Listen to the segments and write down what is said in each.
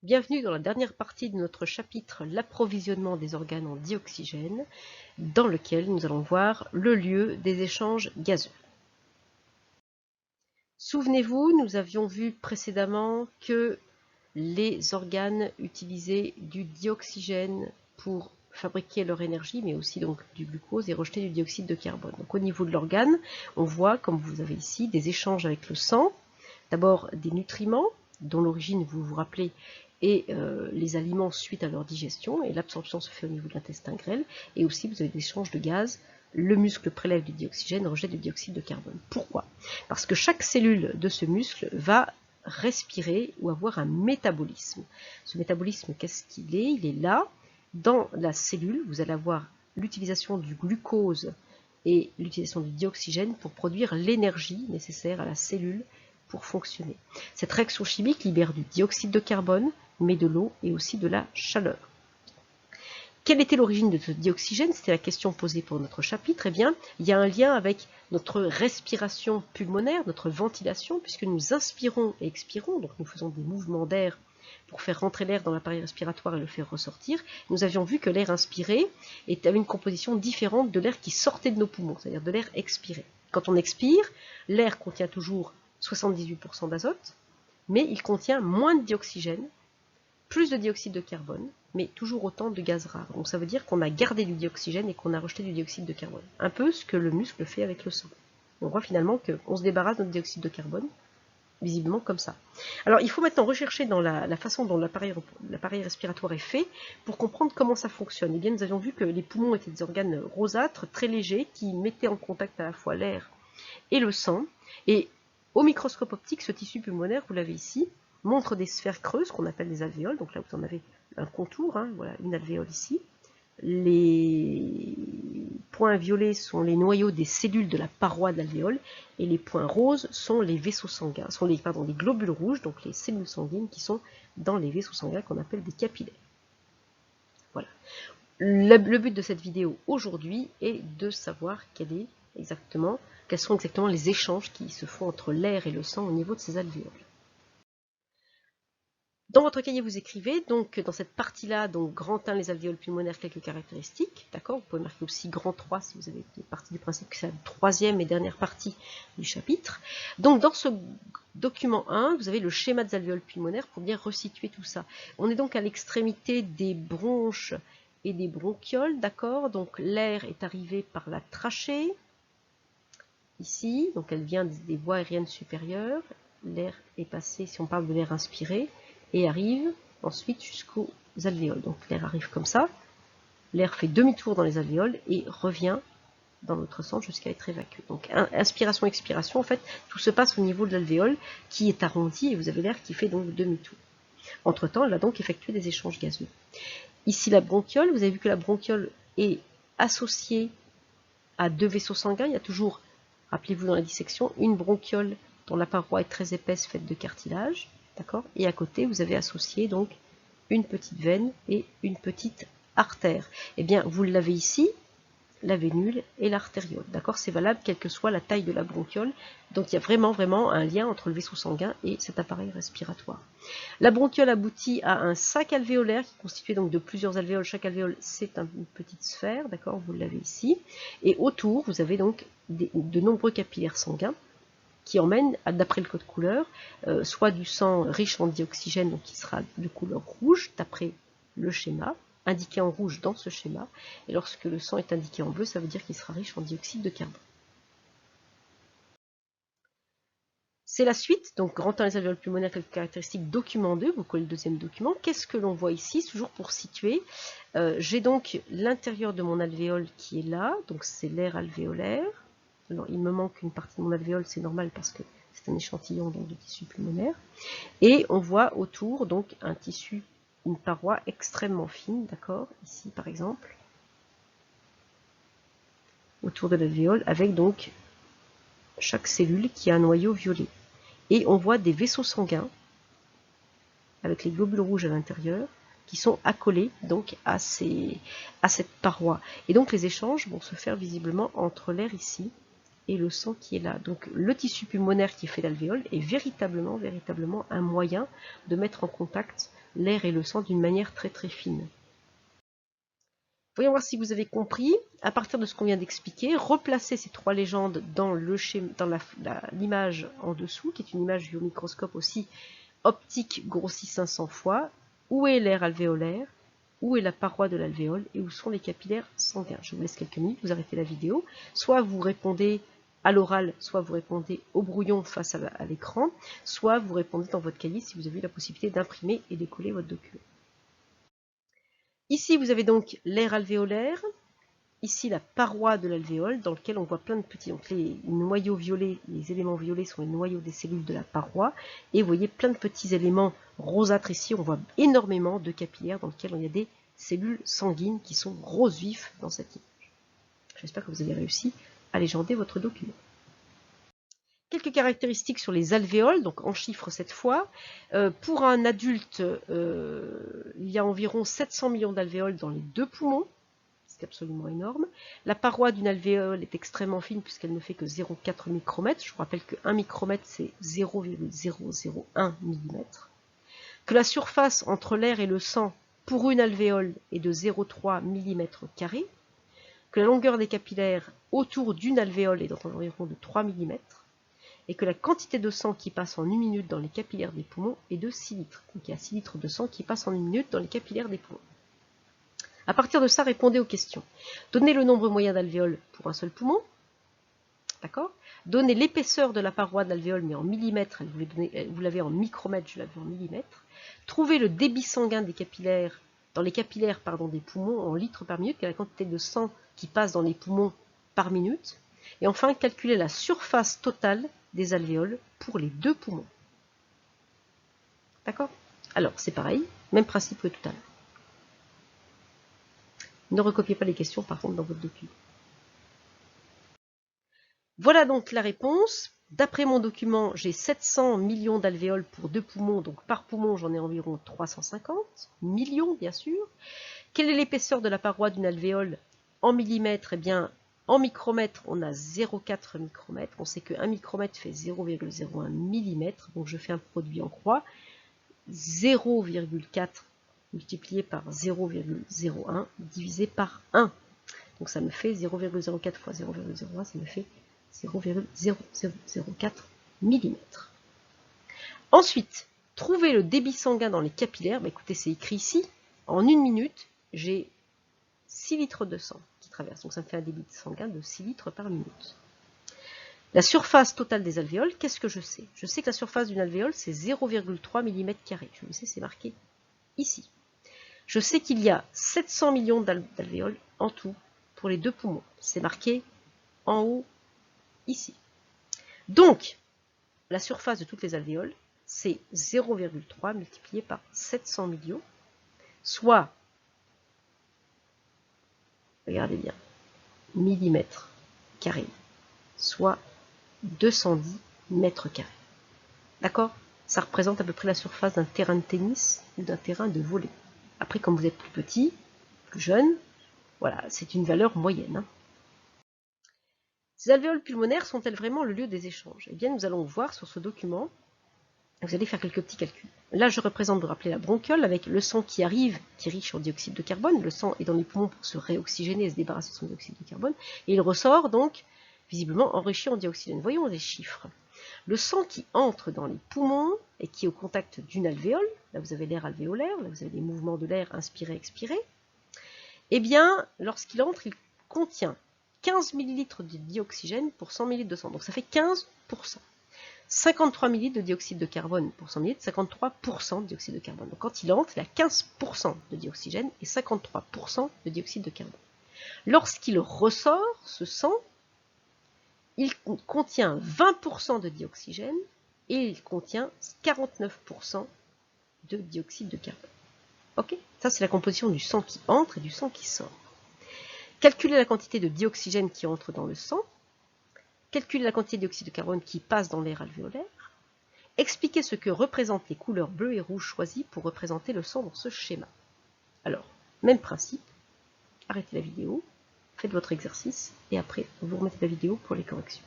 Bienvenue dans la dernière partie de notre chapitre l'approvisionnement des organes en dioxygène, dans lequel nous allons voir le lieu des échanges gazeux. Souvenez-vous, nous avions vu précédemment que les organes utilisaient du dioxygène pour fabriquer leur énergie, mais aussi donc du glucose et rejeter du dioxyde de carbone. Donc au niveau de l'organe, on voit, comme vous avez ici, des échanges avec le sang, d'abord des nutriments, dont l'origine, vous vous rappelez, et les aliments suite à leur digestion, et l'absorption se fait au niveau de l'intestin grêle, et aussi vous avez des échanges de gaz, le muscle prélève du dioxygène, rejette du dioxyde de carbone. Pourquoi? Parce que chaque cellule de ce muscle va respirer ou avoir un métabolisme. Ce métabolisme, qu'est-ce qu'il est? Il est là, dans la cellule, vous allez avoir l'utilisation du glucose et l'utilisation du dioxygène pour produire l'énergie nécessaire à la cellule pour fonctionner. Cette réaction chimique libère du dioxyde de carbone, mais de l'eau et aussi de la chaleur. Quelle était l'origine de ce dioxygène? C'était la question posée pour notre chapitre. Eh bien, il y a un lien avec notre respiration pulmonaire, notre ventilation, puisque nous inspirons et expirons, donc nous faisons des mouvements d'air pour faire rentrer l'air dans l'appareil respiratoire et le faire ressortir. Nous avions vu que l'air inspiré avait une composition différente de l'air qui sortait de nos poumons, c'est-à-dire de l'air expiré. Quand on expire, l'air contient toujours 78% d'azote, mais il contient moins de dioxygène, plus de dioxyde de carbone, mais toujours autant de gaz rares. Donc ça veut dire qu'on a gardé du dioxygène et qu'on a rejeté du dioxyde de carbone. Un peu ce que le muscle fait avec le sang. On voit finalement qu'on se débarrasse de notre dioxyde de carbone, visiblement comme ça. Alors il faut maintenant rechercher dans la façon dont l'appareil respiratoire est fait pour comprendre comment ça fonctionne. Et bien nous avions vu que les poumons étaient des organes rosâtres, très légers, qui mettaient en contact à la fois l'air et le sang. Et au microscope optique, ce tissu pulmonaire, vous l'avez ici, montre des sphères creuses qu'on appelle des alvéoles. Donc là, vous en avez un contour, hein, voilà, une alvéole ici. Les points violets sont les noyaux des cellules de la paroi de l'alvéole et les points roses sont les vaisseaux sanguins, sont les globules rouges, donc les cellules sanguines qui sont dans les vaisseaux sanguins qu'on appelle des capillaires. Voilà. Le but de cette vidéo aujourd'hui est de savoir quels sont exactement les échanges qui se font entre l'air et le sang au niveau de ces alvéoles. Dans votre cahier, vous écrivez, donc dans cette partie-là, donc grand 1, les alvéoles pulmonaires, quelques caractéristiques, d'accord? Vous pouvez marquer aussi grand 3 si vous avez partie du principe que c'est la troisième et dernière partie du chapitre. Donc dans ce document 1, vous avez le schéma des alvéoles pulmonaires pour bien resituer tout ça. On est donc à l'extrémité des bronches et des bronchioles, d'accord? Donc l'air est arrivé par la trachée, ici, donc elle vient des voies aériennes supérieures, l'air est passé, si on parle de l'air inspiré, et arrive ensuite jusqu'aux alvéoles. Donc l'air arrive comme ça, l'air fait demi-tour dans les alvéoles et revient dans l'autre sens jusqu'à être évacué. Donc inspiration, expiration, en fait, tout se passe au niveau de l'alvéole qui est arrondi et vous avez l'air qui fait donc demi-tour. Entre-temps, elle a donc effectué des échanges gazeux. Ici la bronchiole, vous avez vu que la bronchiole est associée à deux vaisseaux sanguins. Il y a toujours, rappelez-vous dans la dissection, une bronchiole dont la paroi est très épaisse faite de cartilage. D'accord? Et à côté, vous avez associé donc une petite veine et une petite artère. Eh bien, vous l'avez ici, la vénule et l'artériole. D'accord? C'est valable quelle que soit la taille de la bronchiole. Donc il y a vraiment un lien entre le vaisseau sanguin et cet appareil respiratoire. La bronchiole aboutit à un sac alvéolaire qui est constitué donc de plusieurs alvéoles. Chaque alvéole, c'est une petite sphère, d'accord? Vous l'avez ici. Et autour, vous avez donc de nombreux capillaires sanguins qui emmènent, d'après le code couleur, soit du sang riche en dioxygène, donc qui sera de couleur rouge, d'après le schéma, indiqué en rouge dans ce schéma, et lorsque le sang est indiqué en bleu, ça veut dire qu'il sera riche en dioxyde de carbone. C'est la suite, donc grand 1 les alvéoles pulmonaires, quelques caractéristiques, document 2, vous collez le deuxième document. Qu'est-ce que l'on voit ici? Toujours pour situer, j'ai donc l'intérieur de mon alvéole qui est là, donc c'est l'air alvéolaire. Alors, il me manque une partie de mon alvéole, c'est normal parce que c'est un échantillon donc, de tissu pulmonaire. Et on voit autour donc un tissu, une paroi extrêmement fine, d'accord, ici par exemple, autour de l'alvéole, avec donc chaque cellule qui a un noyau violet. Et on voit des vaisseaux sanguins, avec les globules rouges à l'intérieur, qui sont accolés donc à cette paroi. Et donc les échanges vont se faire visiblement entre l'air ici et le sang qui est là. Donc le tissu pulmonaire qui fait l'alvéole est véritablement un moyen de mettre en contact l'air et le sang d'une manière très très fine. Voyons voir si vous avez compris. À partir de ce qu'on vient d'expliquer, replacez ces trois légendes dans l'image en dessous, qui est une image vue au microscope aussi optique grossie 500 fois. Où est l'air alvéolaire? Où est la paroi de l'alvéole? Et où sont les capillaires sanguins? Je vous laisse quelques minutes, vous arrêtez la vidéo. Soit vous répondez à l'oral, soit vous répondez au brouillon face à l'écran, soit vous répondez dans votre cahier si vous avez eu la possibilité d'imprimer et de coller votre document. Ici, vous avez donc l'air alvéolaire, ici la paroi de l'alvéole dans lequel on voit plein de petits, donc les noyaux violets, les éléments violets sont les noyaux des cellules de la paroi, et vous voyez plein de petits éléments rosâtres ici, on voit énormément de capillaires dans lesquels il y a des cellules sanguines qui sont rose vif dans cette image. J'espère que vous avez réussi à légender votre document. Quelques caractéristiques sur les alvéoles, donc en chiffres cette fois. Pour un adulte, il y a environ 700 millions d'alvéoles dans les deux poumons, c'est absolument énorme. La paroi d'une alvéole est extrêmement fine puisqu'elle ne fait que 0,4 micromètres. Je vous rappelle que 1 micromètre c'est 0,001 mm. Que la surface entre l'air et le sang pour une alvéole est de 0,3 mm². Que la longueur des capillaires autour d'une alvéole est d'environ de 3 mm. Et que la quantité de sang qui passe en 1 minute dans les capillaires des poumons est de 6 litres. Donc il y a 6 litres de sang qui passe en 1 minute dans les capillaires des poumons. À partir de ça, répondez aux questions. Donnez le nombre moyen d'alvéoles pour un seul poumon. D'accord? Donnez l'épaisseur de la paroi de l'alvéole, mais en millimètres. Vous l'avez en micromètres, je l'avais en millimètres. Trouvez le débit sanguin des capillaires, dans les capillaires des poumons en litres par minute, qui est la quantité de sang qui passe dans les poumons par minute. Et enfin, calculez la surface totale des alvéoles pour les deux poumons. D'accord? Alors, c'est pareil, même principe que tout à l'heure. Ne recopiez pas les questions, par contre, dans votre document. Voilà donc la réponse. D'après mon document, j'ai 700 millions d'alvéoles pour deux poumons, donc par poumon, j'en ai environ 350 millions, bien sûr. Quelle est l'épaisseur de la paroi d'une alvéole en millimètres? Eh bien, en micromètres, on a 0,4 micromètres. On sait que 1 micromètre fait 0,01 mm. Donc je fais un produit en croix. 0,4 multiplié par 0,01 divisé par 1. Donc ça me fait 0,04 fois 0,01, ça me fait 0,0004 mm. Ensuite, trouver le débit sanguin dans les capillaires. Bah, écoutez, c'est écrit ici. En 1 minute, j'ai 6 litres de sang qui traverse. Donc ça me fait un débit sanguin de 6 litres par minute. La surface totale des alvéoles, qu'est-ce que je sais? Je sais que la surface d'une alvéole, c'est 0,3 mm². Je le sais, c'est marqué ici. Je sais qu'il y a 700 millions d'alvéoles en tout pour les deux poumons. C'est marqué en haut ici. Donc, la surface de toutes les alvéoles, c'est 0,3 multiplié par 700 millions, soit, regardez bien, millimètres carrés, soit 210 mètres carrés. D'accord? Ça représente à peu près la surface d'un terrain de tennis ou d'un terrain de volley. Après, comme vous êtes plus petit, plus jeune, voilà, c'est une valeur moyenne. Hein. Ces alvéoles pulmonaires sont-elles vraiment le lieu des échanges? Eh bien, nous allons voir sur ce document, vous allez faire quelques petits calculs. Là, je représente, vous vous rappelez, la bronchiole avec le sang qui arrive, qui est riche en dioxyde de carbone. Le sang est dans les poumons pour se réoxygéner et se débarrasser de son dioxyde de carbone. Et il ressort donc, visiblement, enrichi en dioxygène. Voyons les chiffres. Le sang qui entre dans les poumons et qui est au contact d'une alvéole, là vous avez l'air alvéolaire, là vous avez les mouvements de l'air inspiré, expiré, eh bien, lorsqu'il entre, il contient 15 ml de dioxygène pour 100 ml de sang. Donc ça fait 15%. 53 ml de dioxyde de carbone pour 100 ml, 53% de dioxyde de carbone. Donc quand il entre, il a 15% de dioxygène et 53% de dioxyde de carbone. Lorsqu'il ressort, ce sang, il contient 20% de dioxygène et il contient 49% de dioxyde de carbone. Ok? Ça, c'est la composition du sang qui entre et du sang qui sort. Calculez la quantité de dioxygène qui entre dans le sang. Calculez la quantité de dioxyde de carbone qui passe dans l'air alvéolaire. Expliquez ce que représentent les couleurs bleues et rouges choisies pour représenter le sang dans ce schéma. Alors, même principe. Arrêtez la vidéo, faites votre exercice et après, vous remettez la vidéo pour les corrections.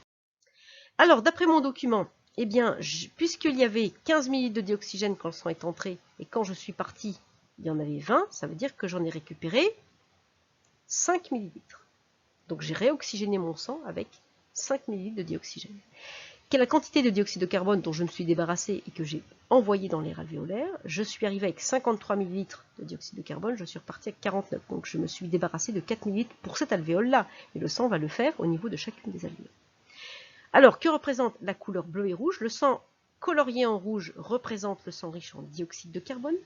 Alors, d'après mon document, eh bien, puisqu'il y avait 15 ml de dioxygène quand le sang est entré, et quand je suis parti, il y en avait 20, ça veut dire que j'en ai récupéré 5 ml. Donc j'ai réoxygéné mon sang avec 5 ml de dioxygène. Quelle est la quantité de dioxyde de carbone dont je me suis débarrassé et que j'ai envoyé dans l'air alvéolaire? Je suis arrivé avec 53 ml de dioxyde de carbone, je suis reparti avec 49. Donc je me suis débarrassé de 4 ml pour cet alvéole-là. Et le sang va le faire au niveau de chacune des alvéoles. Alors, que représente la couleur bleue et rouge? Le sang colorié en rouge représente le sang riche en dioxyde de carbone.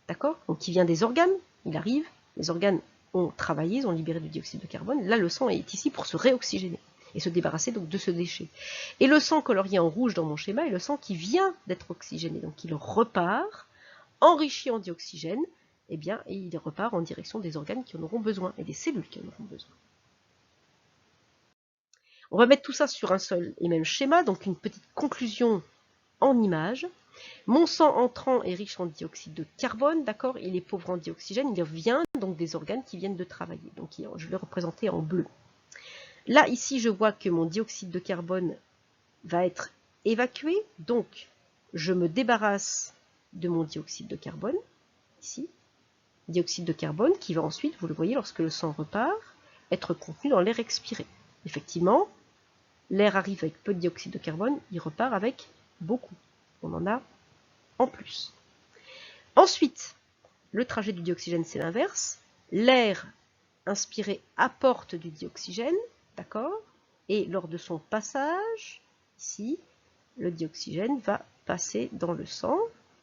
D'accord? Donc qui vient des organes, il arrive, les organes ont travaillé, ils ont libéré du dioxyde de carbone. Là, le sang est ici pour se réoxygéner et se débarrasser donc de ce déchet. Et le sang colorié en rouge dans mon schéma est le sang qui vient d'être oxygéné, donc il repart, enrichi en dioxygène, et il repart en direction des organes qui en auront besoin, et des cellules qui en auront besoin. On va mettre tout ça sur un seul et même schéma, donc une petite conclusion en image. Mon sang entrant est riche en dioxyde de carbone, d'accord, il est pauvre en dioxygène, il vient donc des organes qui viennent de travailler, donc je l'ai représenté en bleu. Là, ici, je vois que mon dioxyde de carbone va être évacué, donc je me débarrasse de mon dioxyde de carbone, ici, dioxyde de carbone qui va ensuite, vous le voyez, lorsque le sang repart, être contenu dans l'air expiré. Effectivement, l'air arrive avec peu de dioxyde de carbone, il repart avec beaucoup. On en a en plus. Ensuite, le trajet du dioxygène, c'est l'inverse. L'air inspiré apporte du dioxygène, d'accord? Et lors de son passage, ici, le dioxygène va passer dans le sang,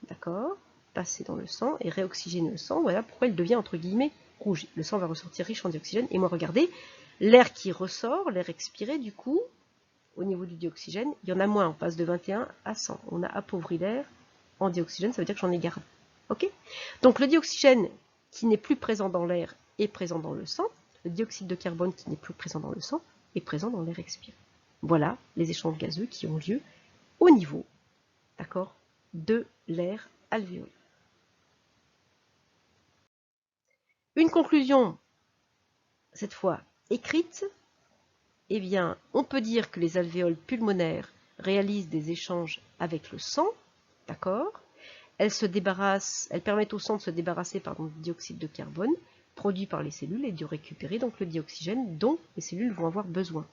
d'accord? Passer dans le sang et réoxygéner le sang. Voilà pourquoi il devient, entre guillemets, rouge. Le sang va ressortir riche en dioxygène. Et moi, regardez, l'air qui ressort, l'air expiré, du coup, au niveau du dioxygène, il y en a moins. On passe de 21 à 100. On a appauvri l'air en dioxygène, ça veut dire que j'en ai gardé. Ok? Donc le dioxygène qui n'est plus présent dans l'air est présent dans le sang. Le dioxyde de carbone qui n'est plus présent dans le sang est présent dans l'air expiré. Voilà les échanges gazeux qui ont lieu au niveau, d'accord, de l'air alvéolaire. Une conclusion, cette fois écrite, eh bien, on peut dire que les alvéoles pulmonaires réalisent des échanges avec le sang, d'accord? Elles permettent au sang de se débarrasser du dioxyde de carbone produit par les cellules et de récupérer donc le dioxygène dont les cellules vont avoir besoin.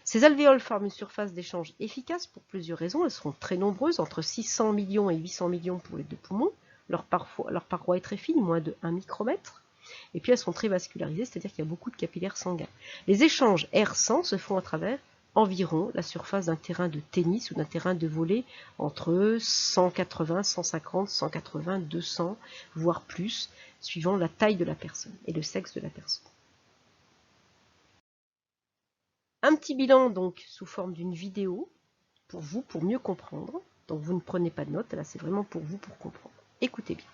Ces alvéoles forment une surface d'échange efficace pour plusieurs raisons. Elles seront très nombreuses, entre 600 millions et 800 millions pour les deux poumons. Leur paroi est très fine, moins de 1 micromètre. Et puis elles sont très vascularisées, c'est-à-dire qu'il y a beaucoup de capillaires sanguins. Les échanges air-sang se font à travers environ la surface d'un terrain de tennis ou d'un terrain de volley entre 180, 150, 180, 200, voire plus, suivant la taille de la personne et le sexe de la personne. Un petit bilan donc sous forme d'une vidéo pour vous, pour mieux comprendre. Donc vous ne prenez pas de notes, là c'est vraiment pour vous, pour comprendre. Écoutez bien.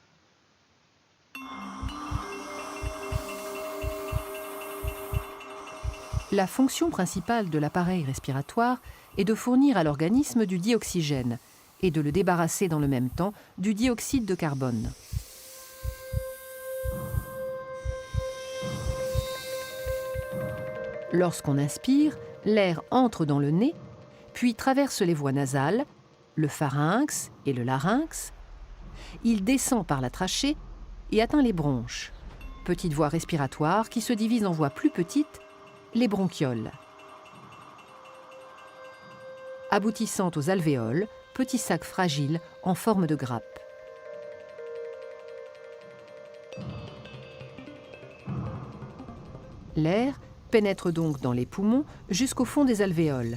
La fonction principale de l'appareil respiratoire est de fournir à l'organisme du dioxygène et de le débarrasser dans le même temps du dioxyde de carbone. Lorsqu'on inspire, l'air entre dans le nez, puis traverse les voies nasales, le pharynx et le larynx. Il descend par la trachée et atteint les bronches, petites voies respiratoires qui se divisent en voies plus petites, les bronchioles. Aboutissant aux alvéoles, petits sacs fragiles en forme de grappe. L'air pénètre donc dans les poumons jusqu'au fond des alvéoles.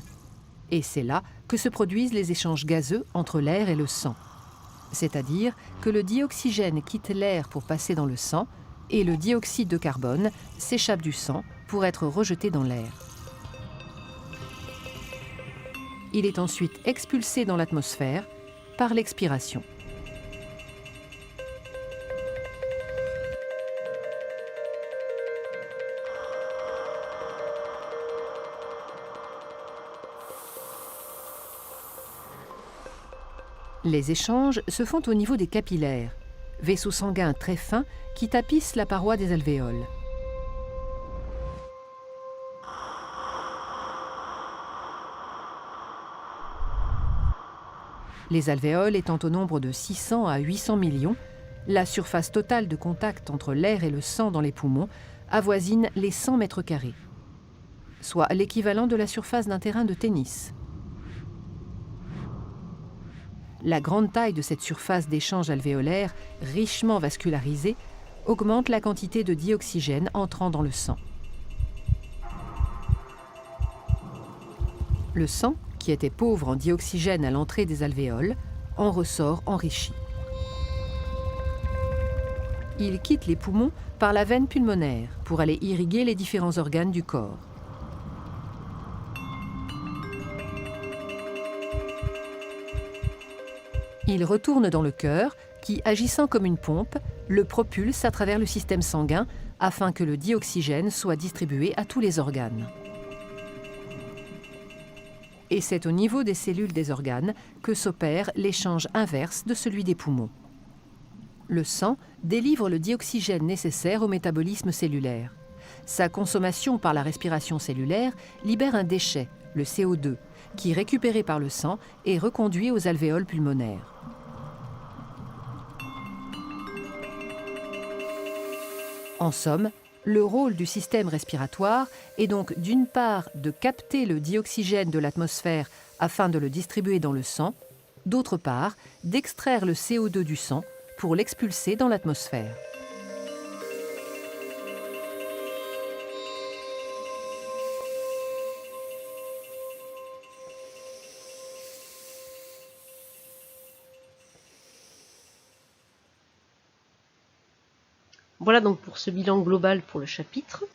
Et c'est là que se produisent les échanges gazeux entre l'air et le sang. C'est-à-dire que le dioxygène quitte l'air pour passer dans le sang et le dioxyde de carbone s'échappe du sang pour être rejeté dans l'air. Il est ensuite expulsé dans l'atmosphère par l'expiration. Les échanges se font au niveau des capillaires, vaisseaux sanguins très fins qui tapissent la paroi des alvéoles. Les alvéoles étant au nombre de 600 à 800 millions, la surface totale de contact entre l'air et le sang dans les poumons avoisine les 100 mètres carrés, soit l'équivalent de la surface d'un terrain de tennis. La grande taille de cette surface d'échange alvéolaire, richement vascularisée, augmente la quantité de dioxygène entrant dans le sang. Le sang, qui était pauvre en dioxygène à l'entrée des alvéoles, en ressort enrichi. Il quitte les poumons par la veine pulmonaire pour aller irriguer les différents organes du corps. Il retourne dans le cœur qui, agissant comme une pompe, le propulse à travers le système sanguin afin que le dioxygène soit distribué à tous les organes. Et c'est au niveau des cellules des organes que s'opère l'échange inverse de celui des poumons. Le sang délivre le dioxygène nécessaire au métabolisme cellulaire. Sa consommation par la respiration cellulaire libère un déchet, le CO2, qui, récupéré par le sang, est reconduit aux alvéoles pulmonaires. En somme, le rôle du système respiratoire est donc d'une part de capter le dioxygène de l'atmosphère afin de le distribuer dans le sang, d'autre part d'extraire le CO2 du sang pour l'expulser dans l'atmosphère. Voilà donc pour ce bilan global pour le chapitre.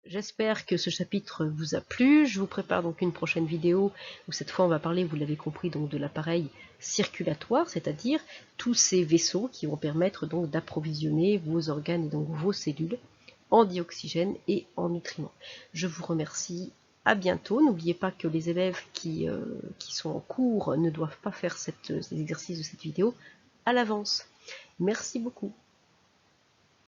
J'espère que ce chapitre vous a plu. Je vous prépare donc une prochaine vidéo où cette fois on va parler, vous l'avez compris, donc de l'appareil circulatoire, c'est-à-dire tous ces vaisseaux qui vont permettre donc d'approvisionner vos organes et donc vos cellules en dioxygène et en nutriments. Je vous remercie. À bientôt. N'oubliez pas que les élèves qui sont en cours ne doivent pas faire ces exercices de cette vidéo à l'avance. Merci beaucoup.